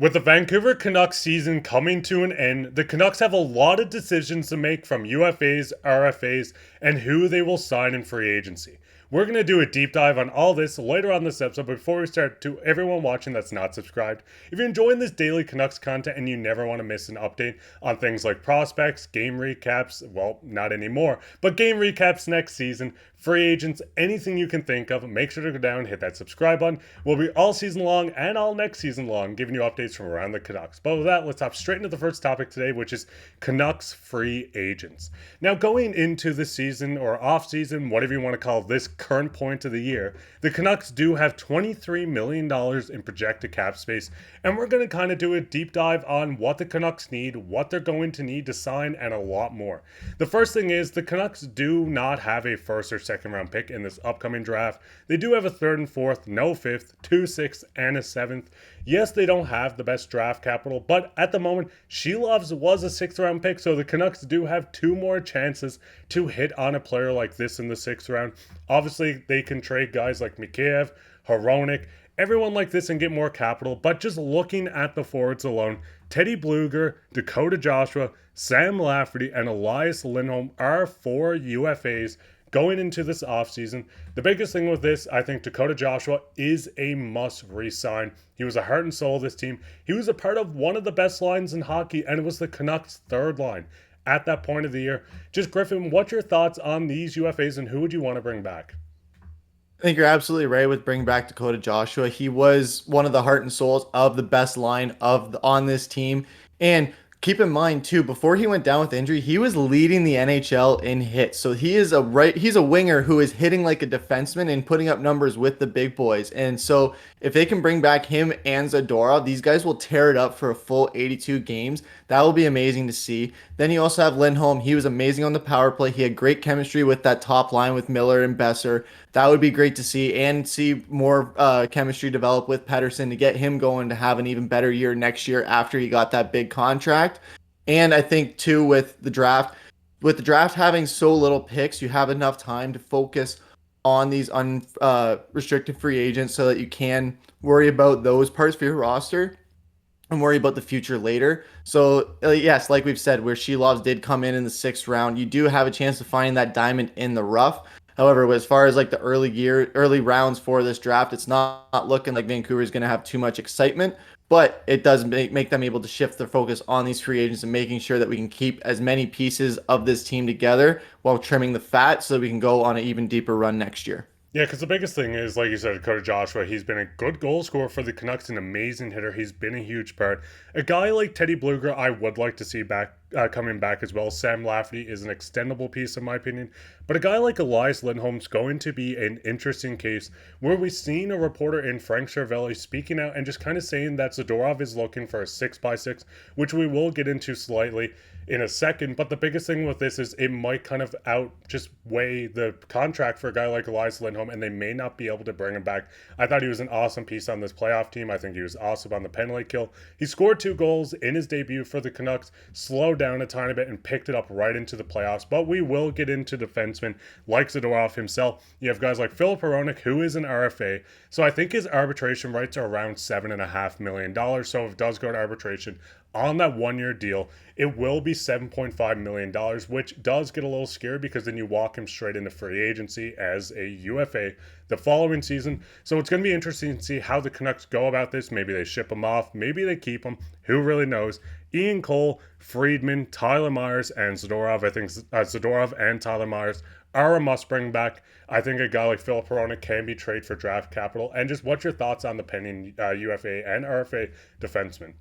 With the Vancouver Canucks season coming to an end, the Canucks have a lot of decisions to make from UFAs, RFAs, and who they will sign in free agency. We're going to do a deep dive on all this later on this episode. But before we start, to everyone watching that's not subscribed, if you're enjoying this daily Canucks content and you never want to miss an update on things like prospects, game recaps, well, not anymore, but game recaps next season, free agents, anything you can think of, make sure to go down and hit that subscribe button. We'll be all season long and all next season long giving you updates from around the Canucks. But with that, let's hop straight into the first topic today, which is Canucks free agents. Now, going into the season or off season, whatever you want to call this current point of the year, the Canucks do have $23 million in projected cap space, and we're going to kind of do a deep dive on what the Canucks need, what they're going to need to sign, and a lot more. The first thing is the Canucks do not have a first or second round pick in this upcoming draft. They do have a third and fourth, no fifth, two sixths, and a seventh. Yes, they don't have the best draft capital, but at the moment, Shelov's was a sixth round pick, so the Canucks do have two more chances to hit on a player like this in the sixth round. Obviously, they can trade guys like Mikheyev, Hronek, everyone like this and get more capital, but just looking at the forwards alone, Teddy Blueger, Dakota Joshua, Sam Lafferty, and Elias Lindholm are four UFAs going into this offseason. The biggest thing with this, I think Dakota Joshua is a must re-sign. He was a heart and soul of this team. He was a part of one of the best lines in hockey, and it was the Canucks' third line at that point of the year. Just Griffin, what's your thoughts on these UFAs and who would you want to bring back? I think you're absolutely right with bringing back Dakota Joshua. He was one of the heart and souls of the best line on this team. And keep in mind too, before he went down with injury, he was leading the NHL in hits. So he's a winger who is hitting like a defenseman and putting up numbers with the big boys. And so if they can bring back him and Zadorov, these guys will tear it up for a full 82 games. That will be amazing to see. Then you also have Lindholm. He was amazing on the power play. He had great chemistry with that top line with Miller and Boeser. That would be great to see, and see more chemistry develop with Pettersson to get him going to have an even better year next year after he got that big contract. And I think too with the draft having so little picks, you have enough time to focus on these unrestricted free agents so that you can worry about those parts for your roster and worry about the future later. So yes, like we've said, where Shelovs did come in the sixth round, you do have a chance to find that diamond in the rough. However, as far as like the early rounds for this draft, it's not looking like Vancouver is going to have too much excitement, but it does make them able to shift their focus on these free agents and making sure that we can keep as many pieces of this team together while trimming the fat so that we can go on an even deeper run next year. Yeah, because the biggest thing is, like you said, Dakota Joshua, he's been a good goal scorer for the Canucks, an amazing hitter. He's been a huge part. A guy like Teddy Blueger, I would like to see back coming back as well. Sam Lafferty is an extendable piece, in my opinion. But a guy like Elias Lindholm's going to be an interesting case where we've seen a reporter in Frank Cervelli speaking out and just kind of saying that Zadorov is looking for a 6x6, which we will get into slightly in a second. But the biggest thing with this is it might kind of just weigh the contract for a guy like Elias Lindholm, and they may not be able to bring him back. I thought he was an awesome piece on this playoff team. I think he was awesome on the penalty kill. He scored 2 goals in his debut for the Canucks, slowed down a tiny bit and picked it up right into the playoffs. But we will get into defensemen like Zadorov himself. You have guys like Filip Hronek, who is an RFA. So I think his arbitration rights are around $7.5 million. So if it does go to arbitration on that 1-year deal, it will be $7.5 million, which does get a little scary because then you walk him straight into free agency as a UFA the following season. So it's going to be interesting to see how the Canucks go about this. Maybe they ship him off. Maybe they keep him. Who really knows? Ian Cole, Friedman, Tyler Myers, and Zadorov. I think Zadorov and Tyler Myers are a must bring back. I think a guy like Filip Hronek can be traded for draft capital. And just what's your thoughts on the pending UFA and RFA defensemen?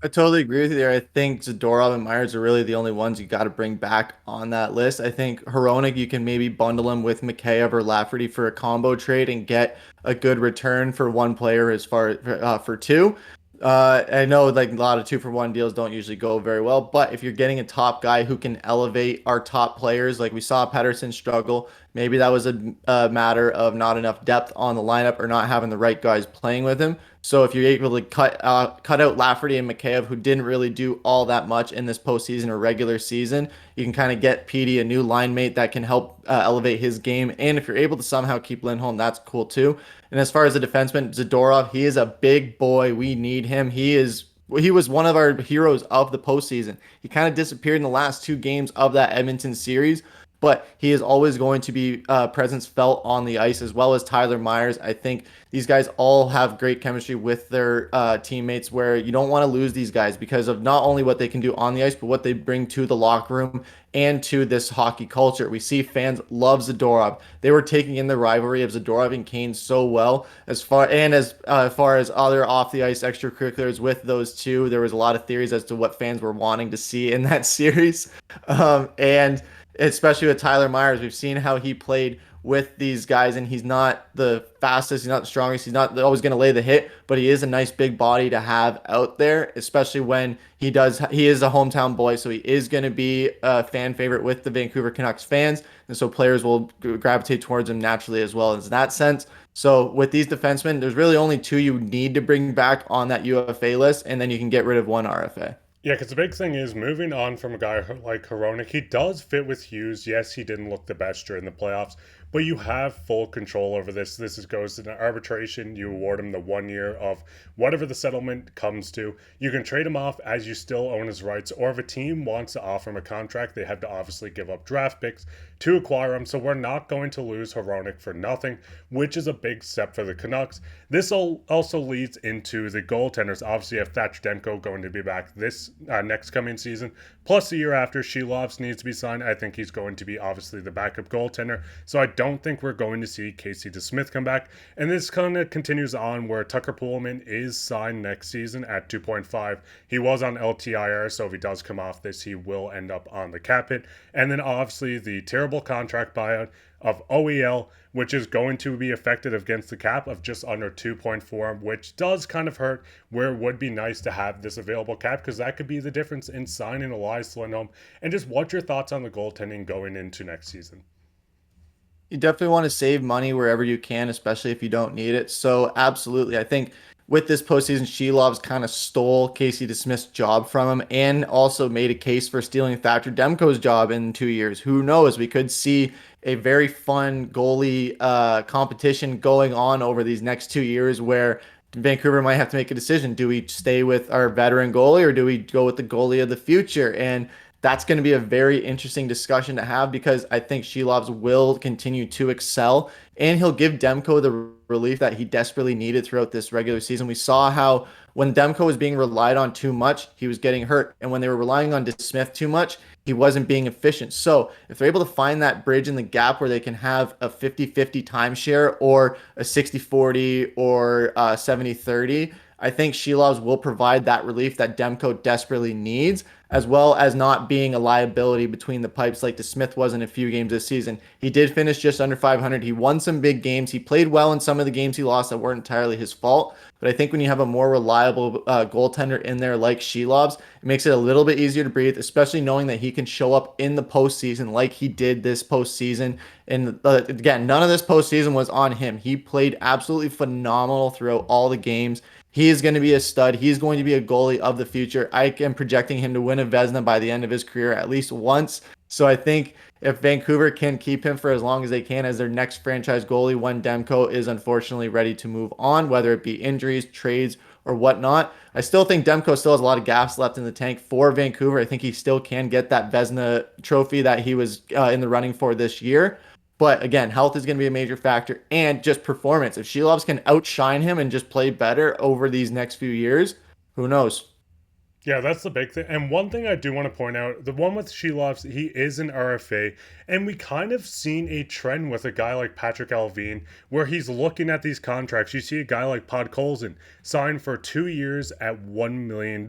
I totally agree with you there. I think Zadorov and Myers are really the only ones you got to bring back on that list. I think Hronek, you can maybe bundle him with Mikheyev or Lafferty for a combo trade and get a good return for one player as far for two. I know like a lot of 2-for-1 deals don't usually go very well, but if you're getting a top guy who can elevate our top players, like we saw Pettersson struggle, maybe that was a matter of not enough depth on the lineup or not having the right guys playing with him. So if you're able to cut out Lafferty and Mikheyev, who didn't really do all that much in this postseason or regular season, you can kind of get Petey a new line mate that can help elevate his game. And if you're able to somehow keep Lindholm, that's cool too. And as far as the defenseman, Zadorov, he is a big boy. We need him. He was one of our heroes of the postseason. He kind of disappeared in the last two games of that Edmonton series, but he is always going to be presence felt on the ice, as well as Tyler Myers. I think these guys all have great chemistry with their teammates, where you don't want to lose these guys because of not only what they can do on the ice, but what they bring to the locker room and to this hockey culture. We see fans love Zadorov. They were taking in the rivalry of Zadorov and Kane so well, as far as other off the ice extracurriculars with those two. There was a lot of theories as to what fans were wanting to see in that series, and especially with Tyler Myers, we've seen how he played with these guys, and he's not the fastest, he's not the strongest, he's not always going to lay the hit, but he is a nice big body to have out there, especially when he is a hometown boy, so he is going to be a fan favorite with the Vancouver Canucks fans, and so players will gravitate towards him naturally as well in that sense. So with these defensemen, there's really only two you need to bring back on that UFA list, and then you can get rid of one RFA. Yeah, because the big thing is moving on from a guy like Hronek. He does fit with Hughes. Yes, he didn't look the best during the playoffs, but you have full control over this. Goes to arbitration. You award him the 1 year of whatever the settlement comes to. You can trade him off as you still own his rights, or if a team wants to offer him a contract, they have to obviously give up draft picks to acquire him. So we're not going to lose Hronek for nothing, which is a big step for the Canucks. This also leads into the goaltenders. Obviously, you have Thatcher Demko going to be back this next coming season, plus the year after. Shelovs needs to be signed. I think he's going to be obviously the backup goaltender. So I don't think we're going to see Casey DeSmith come back. And this kind of continues on where Tucker Poolman is signed next season at 2.5. He was on LTIR, so if he does come off this, he will end up on the cap hit. And then obviously the terrible contract buyout of OEL, which is going to be affected against the cap of just under 2.4, which does kind of hurt, where it would be nice to have this available cap, because that could be the difference in signing Elias Lindholm. And just what's your thoughts on the goaltending going into next season? You definitely want to save money wherever you can, especially if you don't need it. So absolutely, I think with this postseason, Shelov's kind of stole Casey DeSmith's job from him, and also made a case for stealing Thatcher Demko's job in 2 years. Who knows? We could see a very fun goalie competition going on over these next 2 years, where Vancouver might have to make a decision. Do we stay with our veteran goalie, or do we go with the goalie of the future? And that's going to be a very interesting discussion to have, because I think Shelovs will continue to excel, and he'll give Demko the relief that he desperately needed throughout this regular season. We saw how when Demko was being relied on too much, he was getting hurt. And when they were relying on DeSmith too much, he wasn't being efficient. So if they're able to find that bridge in the gap where they can have a 50-50 timeshare, or a 60-40, or 70-30, I think Shelovs will provide that relief that Demko desperately needs, as well as not being a liability between the pipes like DeSmith was in a few games this season. He did finish just under 500. He won some big games. He played well in some of the games he lost that weren't entirely his fault. But I think when you have a more reliable goaltender in there like Shelovs, it makes it a little bit easier to breathe, especially knowing that he can show up in the postseason like he did this postseason. And again, none of this postseason was on him. He played absolutely phenomenal throughout all the games. He is going to be a stud. He's going to be a goalie of the future. I am projecting him to win a Vezina by the end of his career at least once. So I think if Vancouver can keep him for as long as they can as their next franchise goalie when Demko is unfortunately ready to move on, whether it be injuries, trades, or whatnot, I still think Demko still has a lot of gas left in the tank for Vancouver. I think he still can get that Vezina trophy that he was in the running for this year. But again, health is going to be a major factor, and just performance. If Shelovs can outshine him and just play better over these next few years, who knows? Yeah, that's the big thing. And one thing I do want to point out, the one with Shelovs, he is an RFA, and we kind of seen a trend with a guy like Patrik Allvin, where he's looking at these contracts. You see a guy like Podkolzin signed for 2 years at $1 million.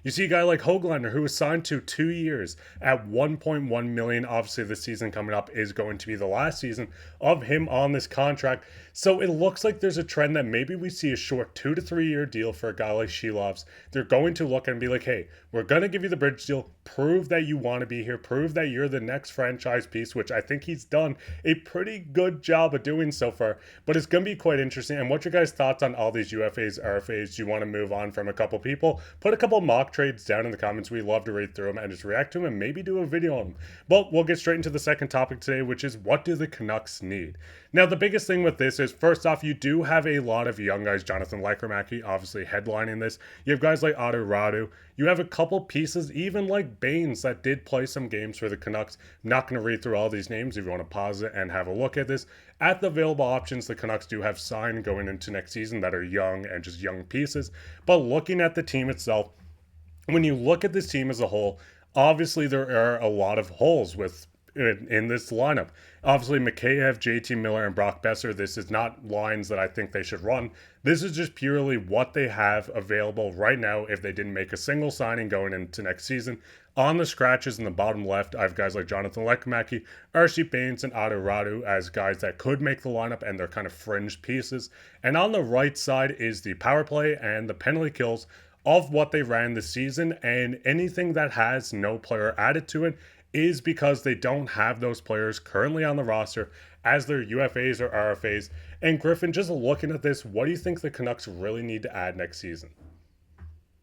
You see a guy like Höglander, who was signed to 2 years at $1.1 million. Obviously, the season coming up is going to be the last season of him on this contract. So it looks like there's a trend that maybe we see a short 2 to 3 year deal for a guy like Shelovs. They're going to look at him and be like, hey, we're going to give you the bridge deal. Prove that you want to be here. Prove that you're the next franchise piece, which I think he's done a pretty good job of doing so far. But it's going to be quite interesting. And what's your guys' thoughts on all these UFAs, RFAs? Do you want to move on from a couple people? Put a couple mock trades down in the comments. We love to read through them and just react to them and maybe do a video on them. But we'll get straight into the second topic today, which is what do the Canucks need? Now, the biggest thing with this is, first off, you do have a lot of young guys. Jonathan Lekromacki obviously headlining this. You have guys like Otto Radu. You have a couple pieces, even like Baines, that did play some games for the Canucks. I'm not going to read through all these names. If you want to pause it and have a look at this, at the available options, the Canucks do have signed going into next season that are young and just young pieces. But looking at the team itself, when you look at this team as a whole, obviously there are a lot of holes in this lineup. Obviously, Mikheyev, JT Miller, and Brock Boeser, this is not lines that I think they should run. This is just purely what they have available right now if they didn't make a single signing going into next season. On the scratches in the bottom left, I have guys like Jonathan Lekromacki, R.C. Baines, and Otto Radu as guys that could make the lineup, and they're kind of fringe pieces. And on the right side is the power play and the penalty kills of what they ran this season, and anything that has no player added to it is because they don't have those players currently on the roster as their UFAs or RFAs. And Griffin, just looking at this, what do you think the Canucks really need to add next season?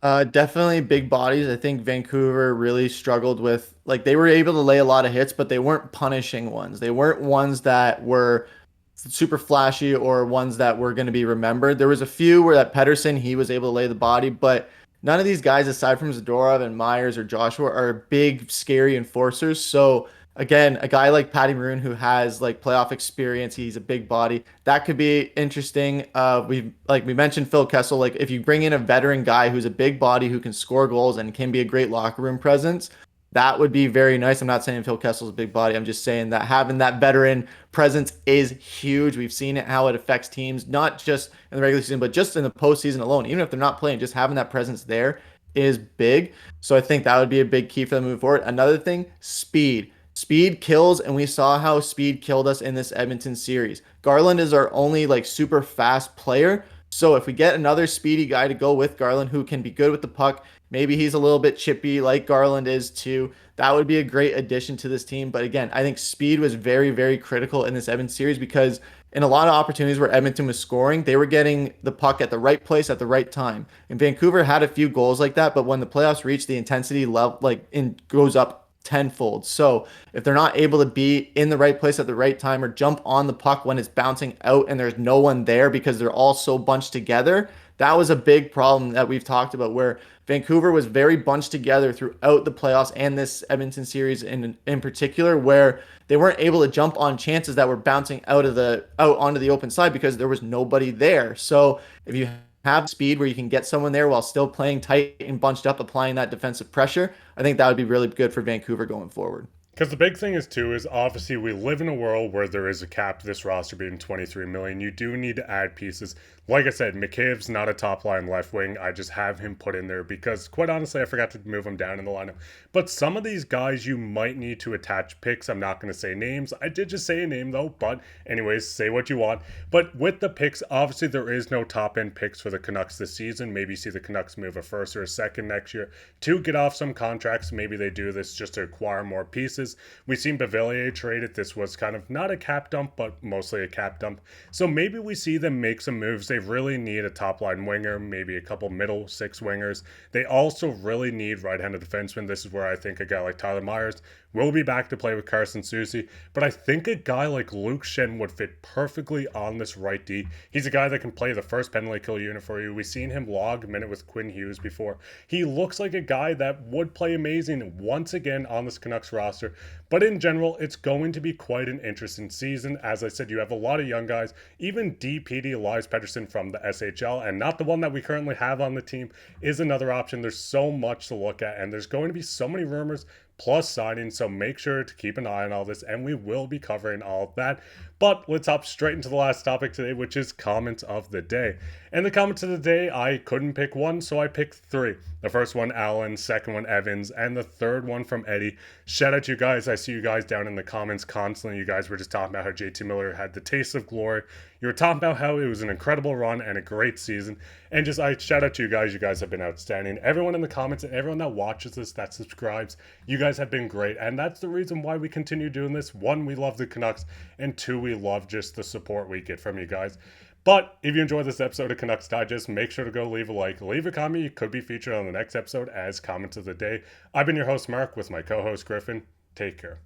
Definitely big bodies. I think Vancouver really struggled with, like, they were able to lay a lot of hits, but they weren't punishing ones. They weren't ones that were super flashy or ones that were going to be remembered. There was a few where that Pettersson, he was able to lay the body, but none of these guys, aside from Zadorov and Myers or Joshua, are big, scary enforcers. So again, a guy like Patty Maroon who has like playoff experience, he's a big body. That could be interesting. We mentioned Phil Kessel. Like if you bring in a veteran guy who's a big body who can score goals and can be a great locker room presence, that would be very nice. I'm not saying Phil Kessel's a big body. I'm just saying that having that veteran presence is huge. We've seen it, how it affects teams, not just in the regular season, but just in the postseason alone. Even if they're not playing, just having that presence there is big. So I think that would be a big key for them moving forward. Another thing, speed. Speed kills, and we saw how speed killed us in this Edmonton series. Garland is our only like super fast player. So if we get another speedy guy to go with Garland who can be good with the puck, maybe he's a little bit chippy like Garland is too, that would be a great addition to this team. But again, I think speed was very, very critical in this Edmonton series because in a lot of opportunities where Edmonton was scoring, they were getting the puck at the right place at the right time. And Vancouver had a few goals like that, but when the playoffs reach, the intensity level goes up tenfold. So if they're not able to be in the right place at the right time or jump on the puck when it's bouncing out and there's no one there because they're all so bunched together, that was a big problem that we've talked about where Vancouver was very bunched together throughout the playoffs and this Edmonton series in particular, where they weren't able to jump on chances that were bouncing out onto the open side because there was nobody there. So if you have speed where you can get someone there while still playing tight and bunched up, applying that defensive pressure, I think that would be really good for Vancouver going forward. Because the big thing is too is obviously we live in a world where there is a cap to this roster being 23 million. You do need to add pieces. Like I said, Mikheyev's not a top line left wing. I just have him put in there because quite honestly, I forgot to move him down in the lineup. But some of these guys you might need to attach picks. I'm not going to say names. I did just say a name though, but anyways, say what you want. But with the picks, obviously there is no top end picks for the Canucks this season. Maybe see the Canucks move a first or a second next year to get off some contracts. Maybe they do this just to acquire more pieces. We've seen Beauvillier traded. This was kind of not a cap dump, but mostly a cap dump. So maybe we see them make some moves. They really need a top line winger, maybe a couple middle six wingers. They also really need right-handed defensemen. This is where I think a guy like Tyler Myers will be back to play with Carson Soucy. But I think a guy like Luke Schenn would fit perfectly on this right D. He's a guy that can play the first penalty kill unit for you. We've seen him log a minute with Quinn Hughes before. He looks like a guy that would play amazing once again on this Canucks roster. But in general, it's going to be quite an interesting season. As I said, you have a lot of young guys, even DPD Elias Pettersson from the SHL, and not the one that we currently have on the team, is another option. There's so much to look at, and there's going to be so many rumors plus signings, so make sure to keep an eye on all this, and we will be covering all of that. But let's hop straight into the last topic today, which is comments of the day. And the comments of the day, I couldn't pick one, so I picked three. The first one, Alan, second one, Evans, and the third one from Eddie. Shout out to you guys. I see you guys down in the comments constantly. You guys were just talking about how JT Miller had the taste of glory. You were talking about how it was an incredible run and a great season. And just I shout out to you guys. You guys have been outstanding. Everyone in the comments and everyone that watches this, that subscribes, you guys have been great. And that's the reason why we continue doing this. One, we love the Canucks, and two, we love just the support we get from you guys. But if you enjoyed this episode of Canucks Digest, make sure to go leave a like, leave a comment. You could be featured on the next episode as comments of the day. I've been your host, Mark, with my co-host, Griffin. Take care.